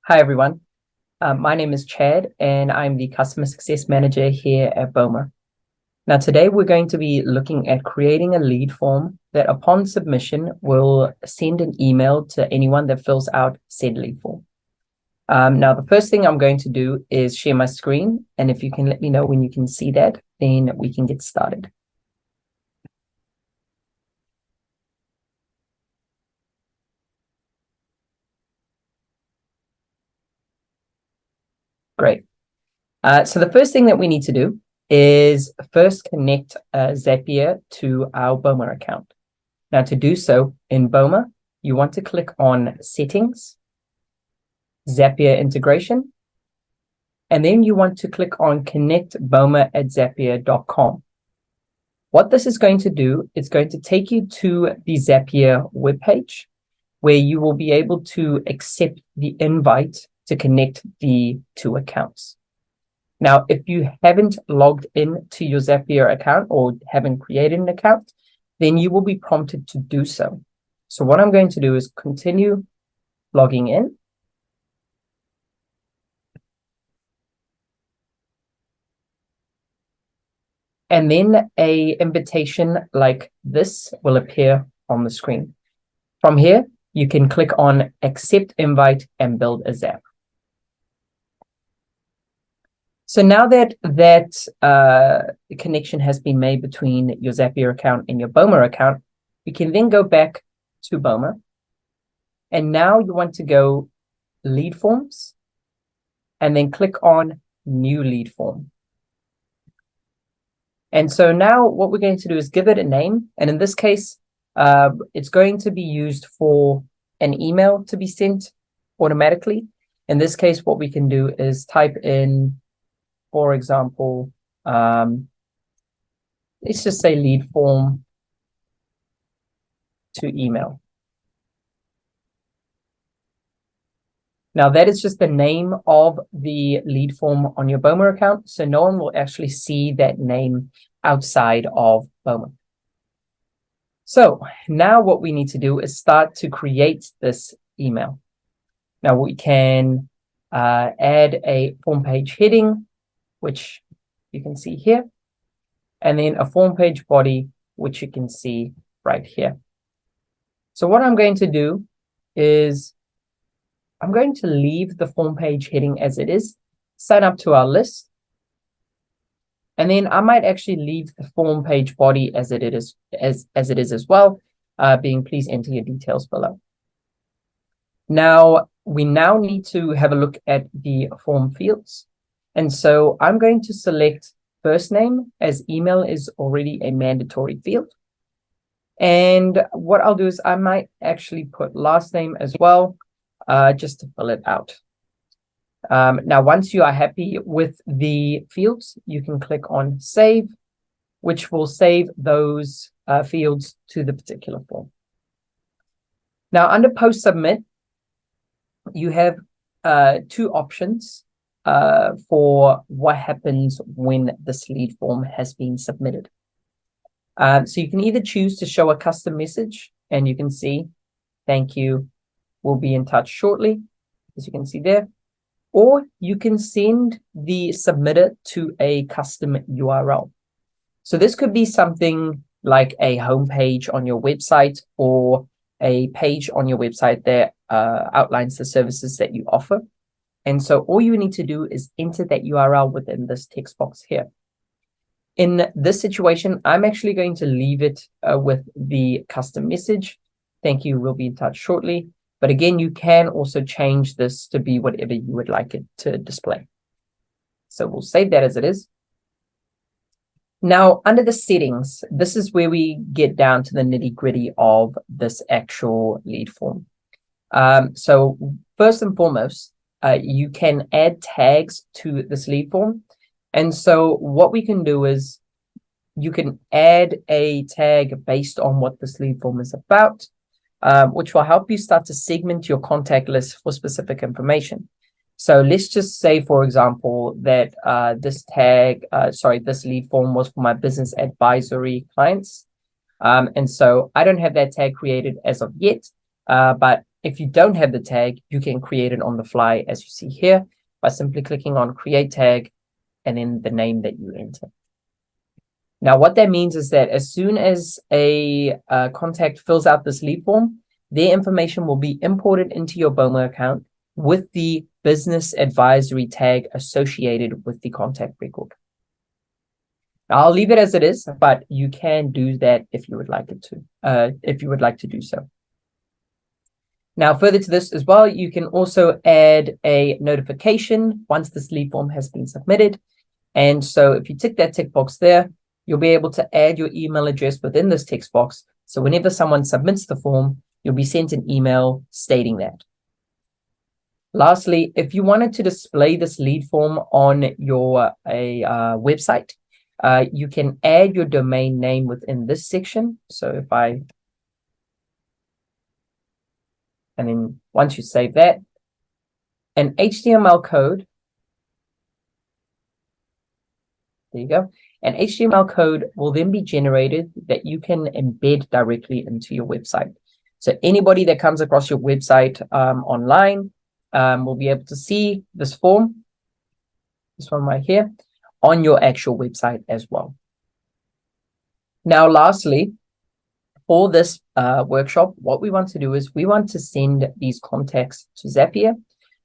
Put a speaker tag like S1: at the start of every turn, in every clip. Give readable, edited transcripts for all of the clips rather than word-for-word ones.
S1: Hi, everyone. My name is Chad, and I'm the Customer Success Manager here at Boma. Now, today we're going to be looking at creating a lead form that upon submission will send an email to anyone that fills out said lead form. Now, the first thing I'm going to do is share my screen, and if you can let me know when you can see that, then we can get started. Great. So the first thing that we need to do is first connect Zapier to our Boma account. Now, to do so in Boma, you want to click on Settings, Zapier Integration, and then you want to click on Connect Boma at Zapier.com. What this is going to do, it's going to take you to the Zapier webpage, where you will be able to accept the invite to connect the two accounts. Now, if you haven't logged in to your Zapier account or haven't created an account, then you will be prompted to do so. So what I'm going to do is continue logging in. And then an invitation like this will appear on the screen. From here, you can click on Accept Invite and build a Zap. So now that the connection has been made between your Zapier account and your Boma account, you can then go back to Boma. And now you want to go Lead Forms and then click on New Lead Form. And so now what we're going to do is give it a name. And in this case, it's going to be used for an email to be sent automatically. In this case, what we can do is type in, for example, let's just say lead form to email. Now, that is just the name of the lead form on your Boma account, so no one will actually see that name outside of Boma. So now what we need to do is start to create this email. Now, we can add a form page heading, which you can see here, and then a form page body, which you can see right here. So what I'm going to do is I'm going to leave the form page heading as it is, sign up to our list, and then I might actually leave the form page body as it is as well, being please enter your details below. Now, we now need to have a look at the form fields. And so I'm going to select first name, as email is already a mandatory field. And what I'll do is I might actually put last name as well, just to fill it out. Now, once you are happy with the fields, you can click on Save, which will save those fields to the particular form. Now, under Post Submit, you have two options for what happens when this lead form has been submitted. So you can either choose to show a custom message, and you can see, thank you, we'll be in touch shortly, as you can see there. Or you can send the submitter to a custom URL. So this could be something like a homepage on your website or a page on your website that outlines the services that you offer. And so all you need to do is enter that URL within this text box here. In this situation, I'm actually going to leave it with the custom message. Thank you, we'll be in touch shortly. But again, you can also change this to be whatever you would like it to display. So we'll save that as it is. Now, under the settings, this is where we get down to the nitty-gritty of this actual lead form. So first and foremost, you can add tags to this lead form. And so what we can do is you can add a tag based on what this lead form is about, which will help you start to segment your contact list for specific information. So let's just say, for example, that this lead form was for my business advisory clients. And so I don't have that tag created as of yet, but if you don't have the tag, you can create it on the fly, as you see here, by simply clicking on create tag and then the name that you enter. Now, what that means is that as soon as a contact fills out this lead form, their information will be imported into your Boma account with the business advisory tag associated with the contact record. Now, I'll leave it as it is, but you can do that if you would like it to, if you would like to do so. Now, further to this as well, you can also add a notification once this lead form has been submitted. And so if you tick that tick box there, you'll be able to add your email address within this text box. So whenever someone submits the form, you'll be sent an email stating that. Lastly, if you wanted to display this lead form on your website, you can add your domain name within this section. So if and then once you save that, an HTML code, there you go. An HTML code will then be generated that you can embed directly into your website. So anybody that comes across your website online will be able to see this form, this one right here, on your actual website as well. Now, lastly, for this workshop, what we want to do is we want to send these contacts to Zapier,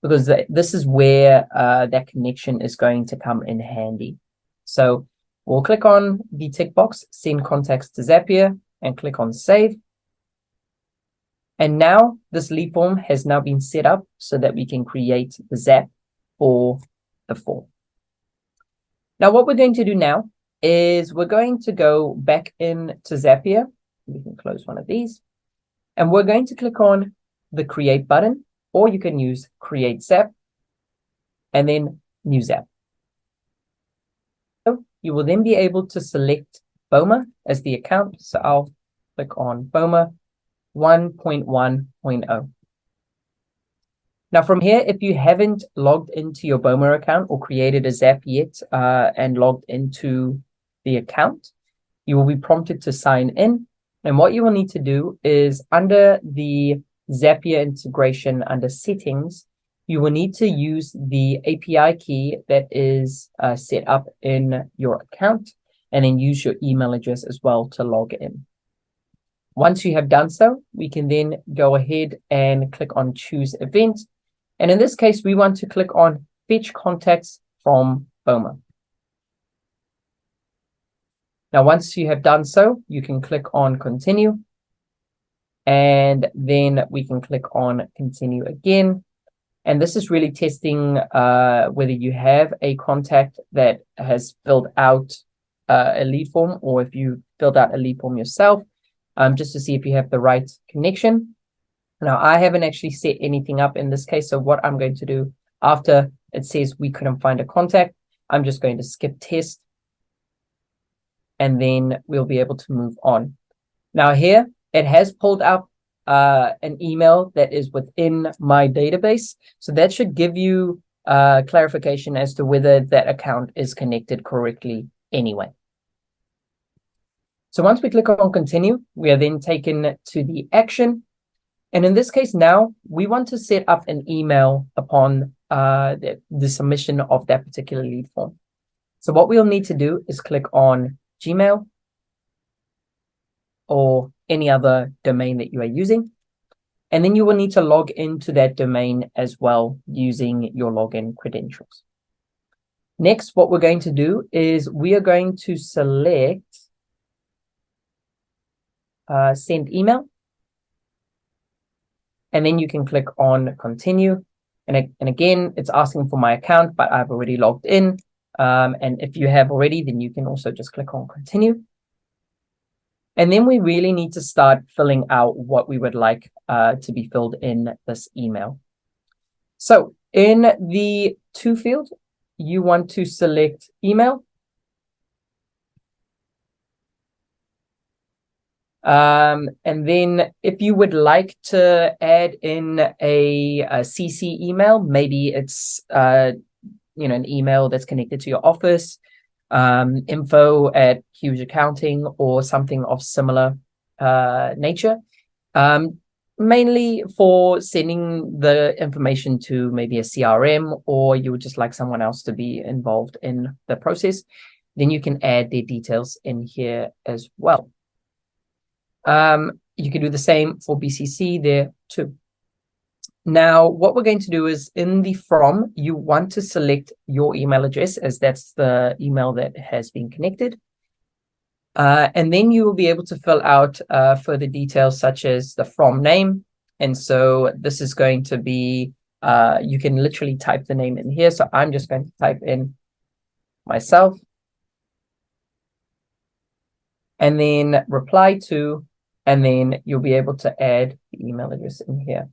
S1: because this is where that connection is going to come in handy. So we'll click on the tick box, send contacts to Zapier, and click on save. And now this lead form has now been set up so that we can create the Zap for the form. Now, what we're going to do now is we're going to go back into Zapier. We can close one of these. And we're going to click on the create button, or you can use create Zap and then new Zap. So you will then be able to select Boma as the account. So I'll click on Boma 1.1.0. Now from here, if you haven't logged into your Boma account or created a Zap yet and logged into the account, you will be prompted to sign in. And what you will need to do is under the Zapier integration, under settings, you will need to use the API key that is set up in your account, and then use your email address as well to log in. Once you have done so, we can then go ahead and click on choose event. And in this case, we want to click on fetch contacts from Boma. Now, once you have done so, you can click on continue. And then we can click on continue again. And this is really testing whether you have a contact that has filled out a lead form, or if you filled out a lead form yourself, just to see if you have the right connection. Now, I haven't actually set anything up in this case. So what I'm going to do after it says we couldn't find a contact, I'm just going to skip test. And then we'll be able to move on. Now here, it has pulled up an email that is within my database. So that should give you clarification as to whether that account is connected correctly anyway. So once we click on continue, we are then taken to the action. And in this case now, we want to set up an email upon the submission of that particular lead form. So what we'll need to do is click on Gmail or any other domain that you are using. And then you will need to log into that domain as well using your login credentials. Next, what we're going to do is we are going to select send email. And then you can click on continue. And again, it's asking for my account, but I've already logged in. And if you have already, then you can also just click on continue. And then we really need to start filling out what we would like to be filled in this email. So in the to field, you want to select email. And then if you would like to add in a CC email, maybe it's an email that's connected to your office, info@Huge Accounting or something of similar nature. mainly for sending the information to maybe a CRM, or you would just like someone else to be involved in the process, then you can add their details in here as well. You can do the same for BCC there too. Now, what we're going to do is in the from, you want to select your email address, as that's the email that has been connected. And then you will be able to fill out further details such as the from name. And so this is going to be, you can literally type the name in here. So I'm just going to type in myself. And then reply to, and then you'll be able to add the email address in here.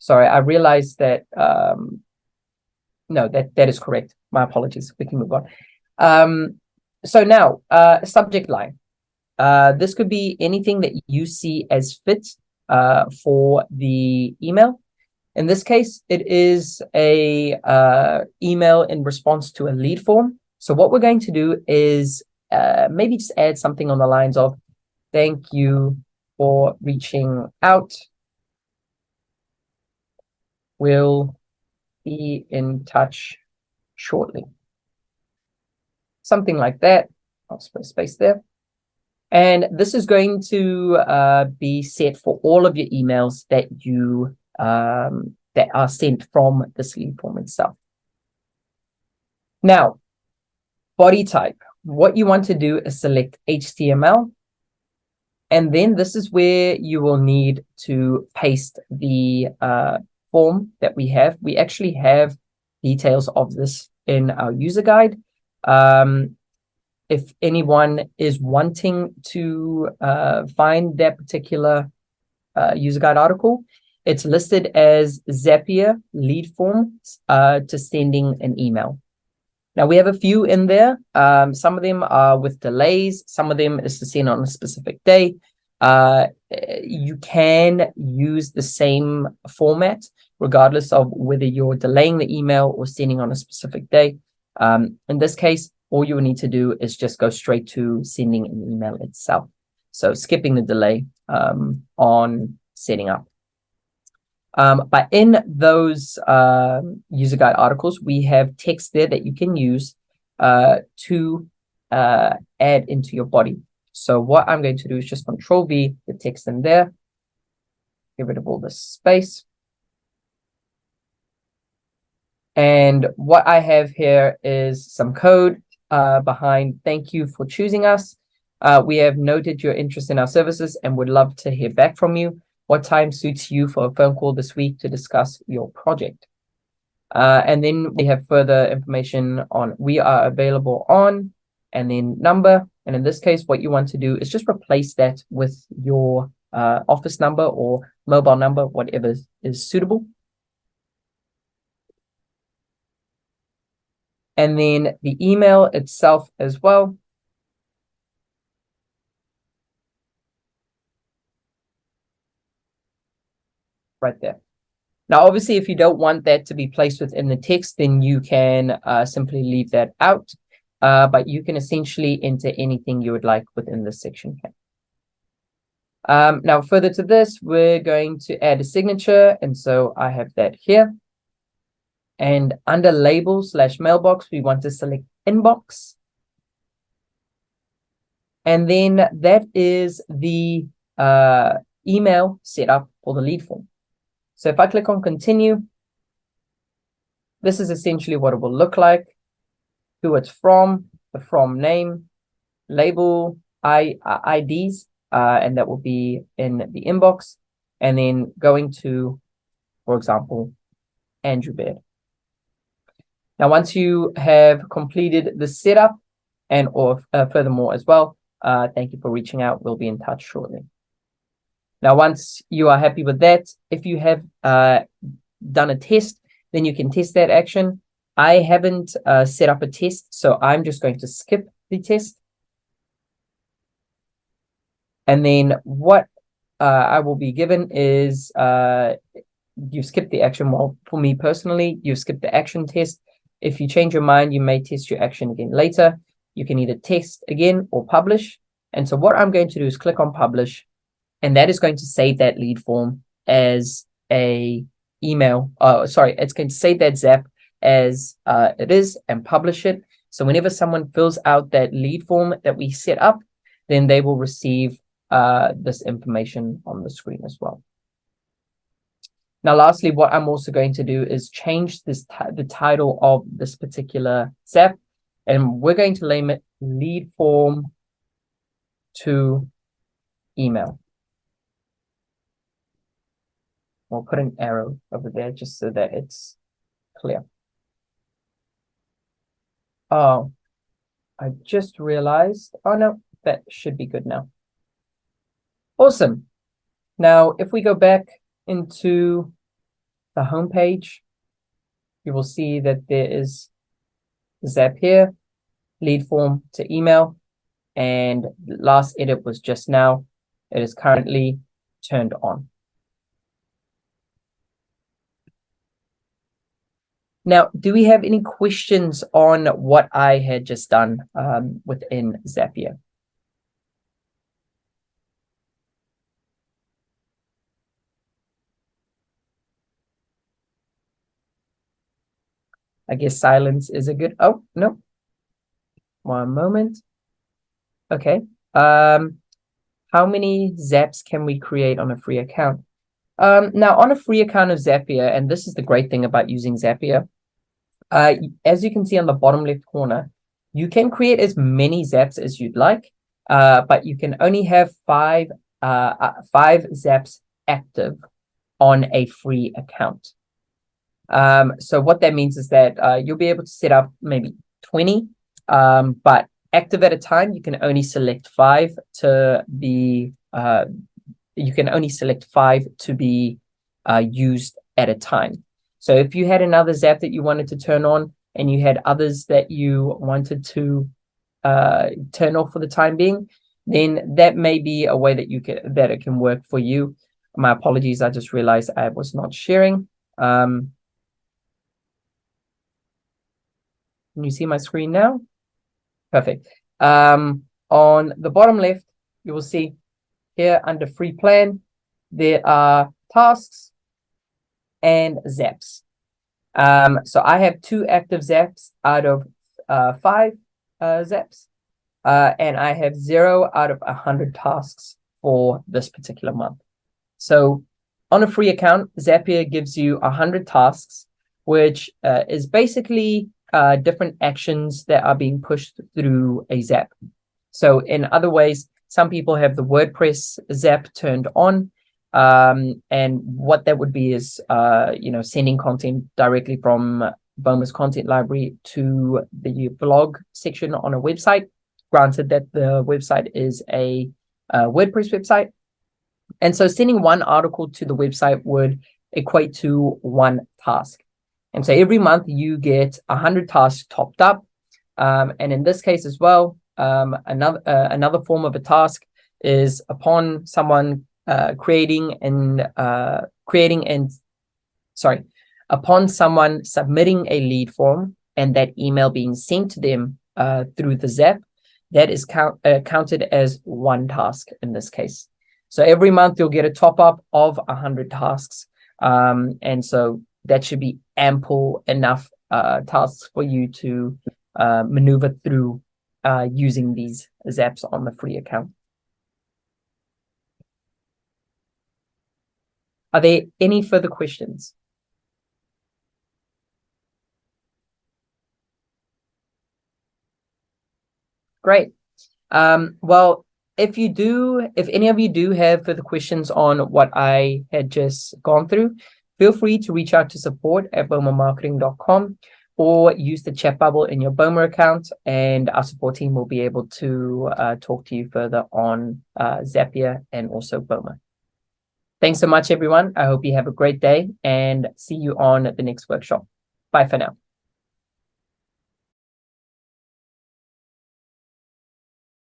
S1: Sorry, I realized that, no, that is correct. My apologies. We can move on. So now, subject line. This could be anything that you see as fit for the email. In this case, it is a email in response to a lead form. So what we're going to do is maybe just add something on the lines of, thank you for reaching out. We'll be in touch shortly. Something like that. I'll put a space there. And this is going to be set for all of your emails that you that are sent from this lead form itself. Now, body type. What you want to do is select HTML. And then this is where you will need to paste the form that we have. We actually have details of this in our user guide. If anyone is wanting to find that particular user guide article, it's listed as Zapier lead forms to sending an email. Now, we have a few in there. Some of them are with delays. Some of them is to send on a specific day. You can use the same format regardless of whether you're delaying the email or sending on a specific day. In this case, all you will need to do is just go straight to sending an email itself. So skipping the delay on setting up. But in those user guide articles, we have text there that you can use to add into your body. So what I'm going to do is just Control V, the text in there, get rid of all this space. And what I have here is some code behind thank you for choosing us. We have noted your interest in our services and would love to hear back from you. What time suits you for a phone call this week to discuss your project? And then we have further information on we are available on, and then number. And in this case, what you want to do is just replace that with your office number or mobile number, whatever is suitable. And then the email itself as well. Right there. Now, obviously, if you don't want that to be placed within the text, then you can simply leave that out. But you can essentially enter anything you would like within this section. Now, further to this, we're going to add a signature. And so I have that here. And under label / mailbox, we want to select inbox. And then that is the email setup for the lead form. So if I click on continue, this is essentially what it will look like. Who it's from, the from name, label, IDs, and that will be in the inbox. And then going to, for example, Andrew Baird. Now, once you have completed the setup and or furthermore as well, thank you for reaching out. We'll be in touch shortly. Now, once you are happy with that, if you have done a test, then you can test that action. I haven't set up a test, so I'm just going to skip the test. And then what I will be given is you've skipped the action. Well, for me personally, you've skipped the action test. If you change your mind, you may test your action again later. You can either test again or publish. And so what I'm going to do is click on publish. And that is going to save that lead form as a email. Sorry, it's going to save that Zap as it is and publish it. So whenever someone fills out that lead form that we set up, then they will receive this information on the screen as well. Now, lastly, what I'm also going to do is change the title of this particular Zap, and we're going to name it lead form to email. We'll put an arrow over there just so that it's clear. Oh, I just realized. Oh, no, that should be good now. Awesome. Now, if we go back into the home page, you will see that there is the Zap here, lead form to email, and the last edit was just now. It is currently turned on. Now, do we have any questions on what I had just done within Zapier? I guess silence is a good. Oh, no. One moment. Okay. How many Zaps can we create on a free account? Now, on a free account of Zapier, and this is the great thing about using Zapier, as you can see on the bottom left corner, you can create as many Zaps as you'd like, but you can only have five Zaps active on a free account. So what that means is that you'll be able to set up maybe 20, but active at a time, you can only select 5 to be used at a time. So if you had another Zap that you wanted to turn on and you had others that you wanted to turn off for the time being, then that may be a way that it can work for you. My apologies, I just realized I was not sharing. Can you see my screen now? Perfect. On the bottom left, you will see here under free plan, there are tasks and Zaps. So I have 2 active Zaps out of 5 Zaps, and I have 0 out of 100 tasks for this particular month. So on a free account, Zapier gives you 100 tasks, which is basically different actions that are being pushed through a Zap. So in other ways, some people have the WordPress Zap turned on, and what that would be is sending content directly from Boma's content library to the blog section on a website, granted that the website is a WordPress website. And so sending one article to the website would equate to 1 task. And so every month you get 100 tasks topped up. And in this case as well, another form of a task is upon someone upon someone submitting a lead form and that email being sent to them through the Zap, that is counted as 1 task in this case. So every month you'll get a top up of 100 tasks. And so that should be ample enough tasks for you to maneuver through using these Zaps on the free account. Are there any further questions? Great. Well, if any of you do have further questions on what I had just gone through, feel free to reach out to support@bomamarketing.com or use the chat bubble in your Boma account, and our support team will be able to talk to you further on Zapier and also Boma. Thanks so much, everyone. I hope you have a great day and see you on the next workshop. Bye for now.